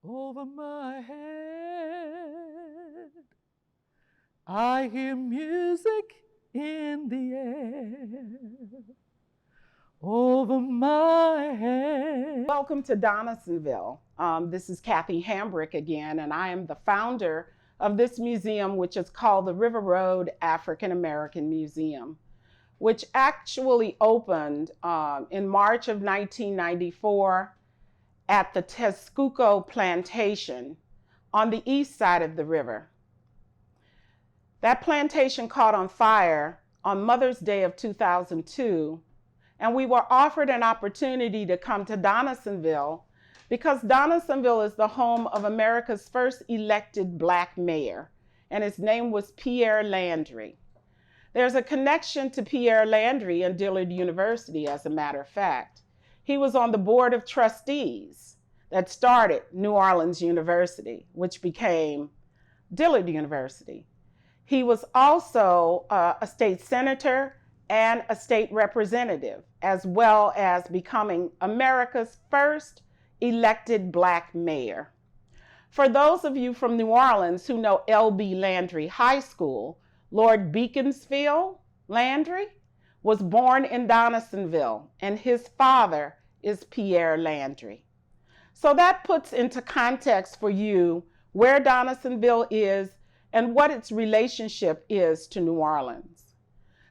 over my head. I hear music in the air over my head. Welcome to Donaldsonville. This is Kathe Hambrick again, and I am the founder of this museum, which is called the River Road African American Museum, which actually opened in March of 1994 at the Texcoco Plantation on the east side of the river. That plantation caught on fire on Mother's Day of 2002, and we were offered an opportunity to come to Donaldsonville because Donaldsonville is the home of America's first elected Black mayor, and his name was Pierre Landry. There's a connection to Pierre Landry and Dillard University, as a matter of fact. He was on the board of trustees that started New Orleans University, which became Dillard University. He was also a state senator and a state representative, as well as becoming America's first elected Black mayor. For those of you from New Orleans who know L.B. Landry High School, Lord Beaconsfield Landry was born in Donaldsonville, and his father is Pierre Landry. So that puts into context for you where Donaldsonville is and what its relationship is to New Orleans.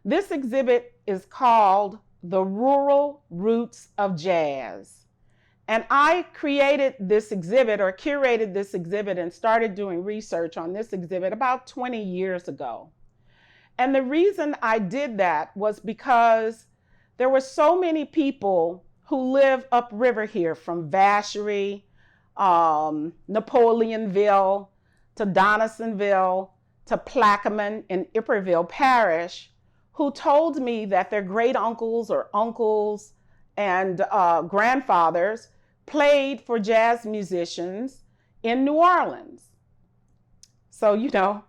This exhibit is called The Rural Roots of Jazz. And I created this exhibit, or curated this exhibit, and started doing research on this exhibit about 20 years ago. And the reason I did that was because there were so many people who live upriver here, from Vacherie, Napoleonville, to Donaldsonville, to Plaquemine in Iberville Parish, who told me that their great uncles or uncles and grandfathers played for jazz musicians in New Orleans. So,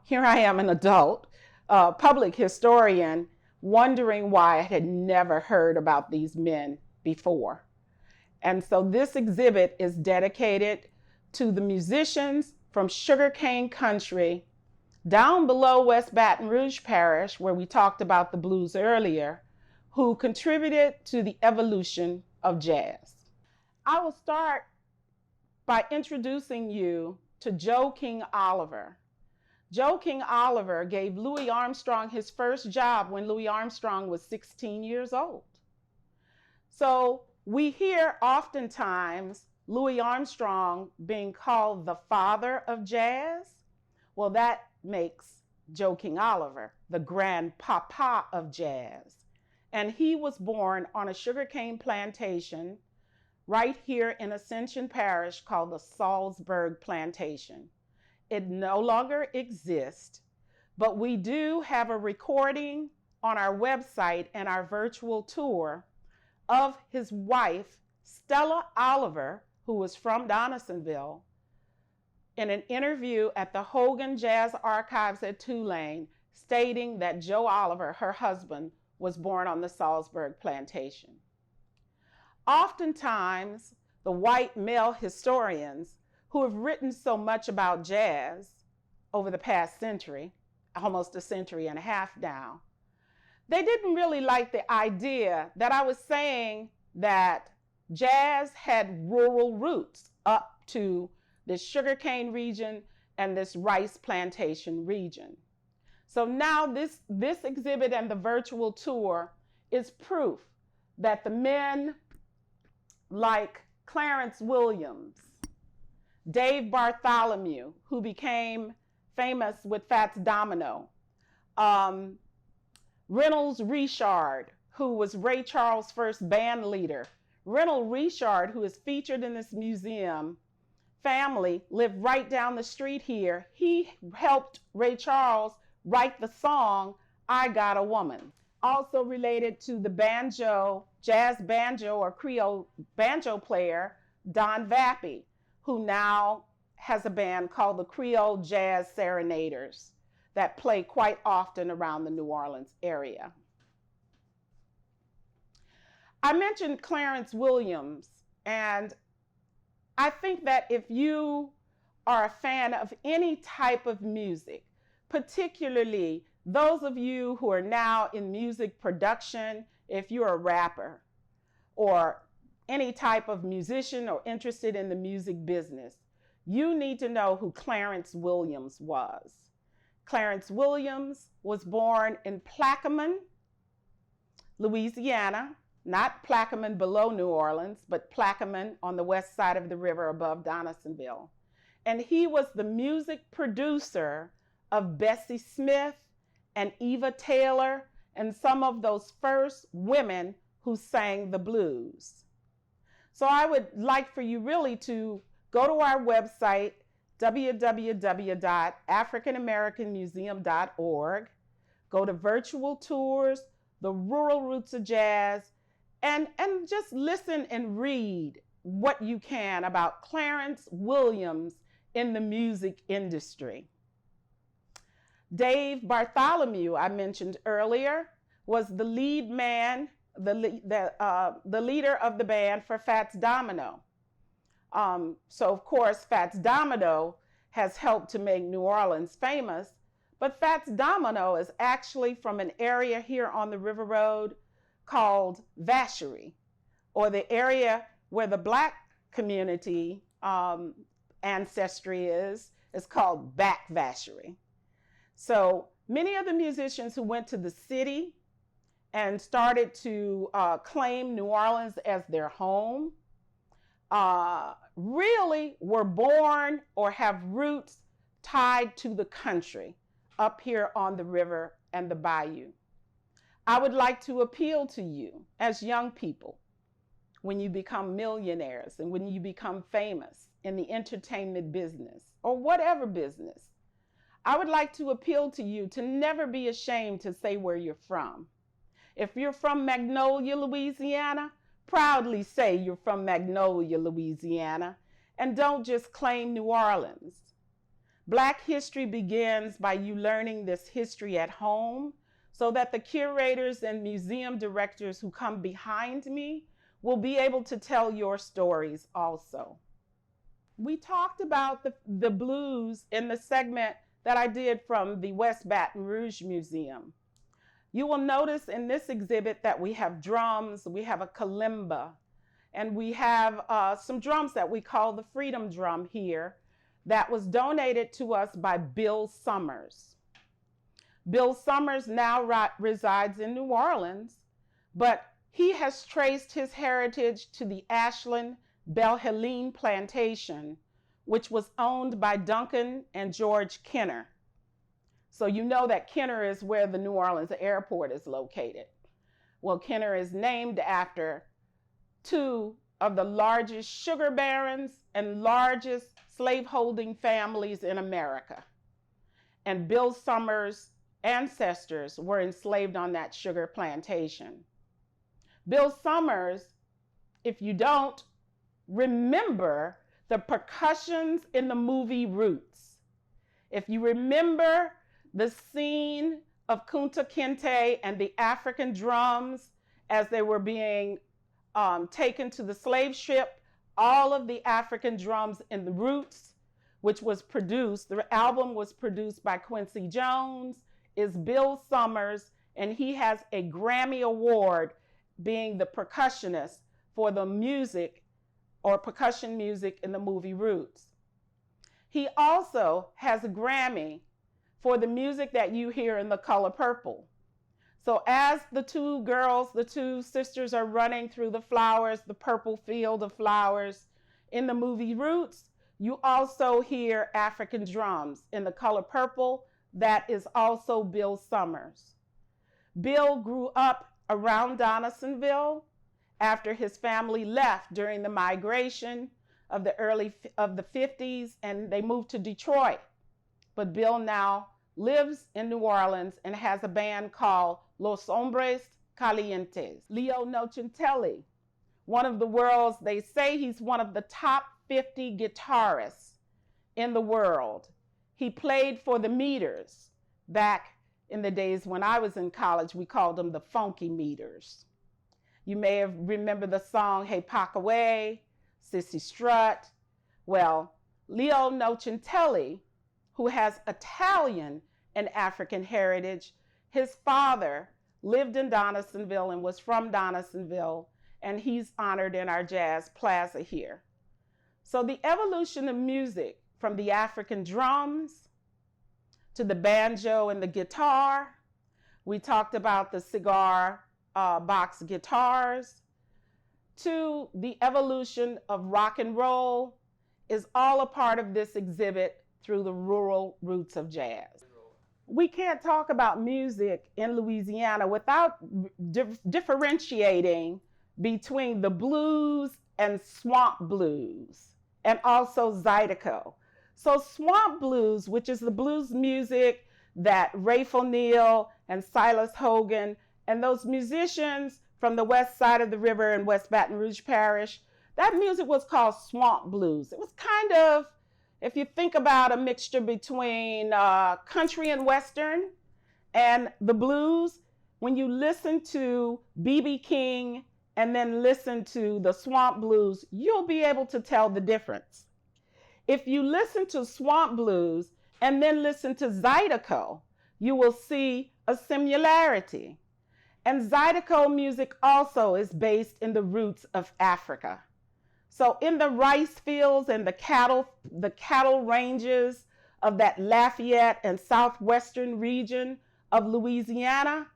here I am, an adult, public historian, wondering why I had never heard about these men before. And so this exhibit is dedicated to the musicians from sugarcane country down below West Baton Rouge Parish, where we talked about the blues earlier, who contributed to the evolution of jazz. I will start by introducing you to Joe King Oliver. Joe King Oliver gave Louis Armstrong his first job when Louis Armstrong was 16 years old. So we hear oftentimes Louis Armstrong being called the father of jazz. Well, that makes Joe King Oliver the grandpapa of jazz. And he was born on a sugarcane plantation right here in Ascension Parish called the Salzburg Plantation. It no longer exists, but we do have a recording on our website and our virtual tour of his wife, Stella Oliver, who was from Donaldsonville, in an interview at the Hogan Jazz Archives at Tulane, stating that Joe Oliver, her husband, was born on the Salzburg Plantation. Oftentimes, the white male historians who have written so much about jazz over the past century, almost a century and a half now, they didn't really like the idea that I was saying that jazz had rural roots up to this sugarcane region and this rice plantation region. So now this exhibit and the virtual tour is proof that the men like Clarence Williams, Dave Bartholomew, who became famous with Fats Domino, Reynolds Richard, who was Ray Charles' first band leader. Reynolds Richard, who is featured in this museum, family lived right down the street here. He helped Ray Charles write the song, I Got a Woman. Also related to the banjo, jazz banjo or Creole banjo player, Don Vappy, who now has a band called the Creole Jazz Serenaders that play quite often around the New Orleans area. I mentioned Clarence Williams, and I think that if you are a fan of any type of music, particularly those of you who are now in music production, if you're a rapper or any type of musician or interested in the music business, you need to know who Clarence Williams was. Clarence Williams was born in Plaquemine, Louisiana, not Plaquemine below New Orleans, but Plaquemine on the west side of the river above Donaldsonville. And he was the music producer of Bessie Smith and Eva Taylor and some of those first women who sang the blues. So I would like for you really to go to our website, www.africanamericanmuseum.org, go to virtual tours, the rural roots of jazz, and just listen and read what you can about Clarence Williams in the music industry. Dave Bartholomew, I mentioned earlier, was the lead man, the leader of the band for Fats Domino. So of course, Fats Domino has helped to make New Orleans famous, but Fats Domino is actually from an area here on the River Road called Vacherie, or the area where the Black community ancestry is called Back Vacherie. So many of the musicians who went to the city and started to claim New Orleans as their home really were born or have roots tied to the country up here on the river and the bayou. I would like to appeal to you as young people, when you become millionaires and when you become famous in the entertainment business or whatever business, I would like to appeal to you to never be ashamed to say where you're from. If you're from Magnolia, Louisiana, proudly say you're from Magnolia, Louisiana, and don't just claim New Orleans. Black history begins by you learning this history at home so that the curators and museum directors who come behind me will be able to tell your stories also. We talked about the blues in the segment that I did from the West Baton Rouge Museum. You will notice in this exhibit that we have drums, we have a kalimba, and we have some drums that we call the Freedom Drum here that was donated to us by Bill Summers. Bill Summers now resides in New Orleans, but he has traced his heritage to the Ashland Belle Helene plantation, which was owned by Duncan and George Kenner. So you know that Kenner is where the New Orleans airport is located. Well, Kenner is named after two of the largest sugar barons and largest slaveholding families in America. And Bill Summers' ancestors were enslaved on that sugar plantation. Bill Summers, if you don't, remember the percussions in the movie Roots. If you remember the scene of Kunta Kinte and the African drums as they were being taken to the slave ship, all of the African drums in the Roots, which was produced, the album was produced by Quincy Jones, is Bill Summers, and he has a Grammy Award being the percussionist for the music or percussion music in the movie Roots. He also has a Grammy for the music that you hear in The Color Purple. So as the two sisters are running through the flowers, the purple field of flowers in the movie Roots, you also hear African drums in The Color Purple. That is also Bill Summers. Bill grew up around Donaldsonville after his family left during the migration of the 50s, and they moved to Detroit. But Bill now lives in New Orleans and has a band called Los Hombres Calientes. Leo Nochentelli, one of the world's, they say he's one of the top 50 guitarists in the world. He played for the Meters. Back in the days when I was in college, we called them the Funky Meters. You may have remembered the song Hey Packaway, Sissy Strut, Well, Leo Nochentelli, who has Italian and African heritage, his father lived in Donaldsonville and was from Donaldsonville, and he's honored in our Jazz Plaza here. So the evolution of music from the African drums to the banjo and the guitar, we talked about the cigar box guitars, to the evolution of rock and roll, is all a part of this exhibit through the rural roots of jazz. We can't talk about music in Louisiana without differentiating between the blues and swamp blues, and also Zydeco. So swamp blues, which is the blues music that Rafe O'Neill and Silas Hogan and those musicians from the west side of the river in West Baton Rouge Parish, that music was called swamp blues. It was kind of, if you think about a mixture between country and western and the blues, when you listen to B.B. King and then listen to the swamp blues, you'll be able to tell the difference. If you listen to swamp blues and then listen to Zydeco, you will see a similarity. And Zydeco music also is based in the roots of Africa. So in the rice fields and the cattle ranges of that Lafayette and southwestern region of Louisiana,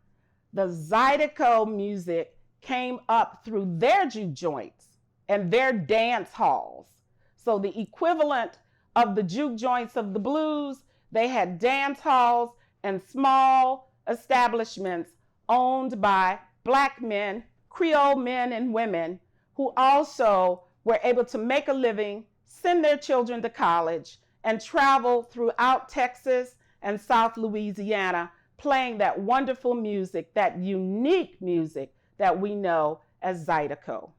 the Zydeco music came up through their juke joints and their dance halls. So the equivalent of the juke joints of the blues, they had dance halls and small establishments owned by Black men, Creole men and women, who also were able to make a living, send their children to college, and travel throughout Texas and South Louisiana, playing that wonderful music, that unique music that we know as Zydeco.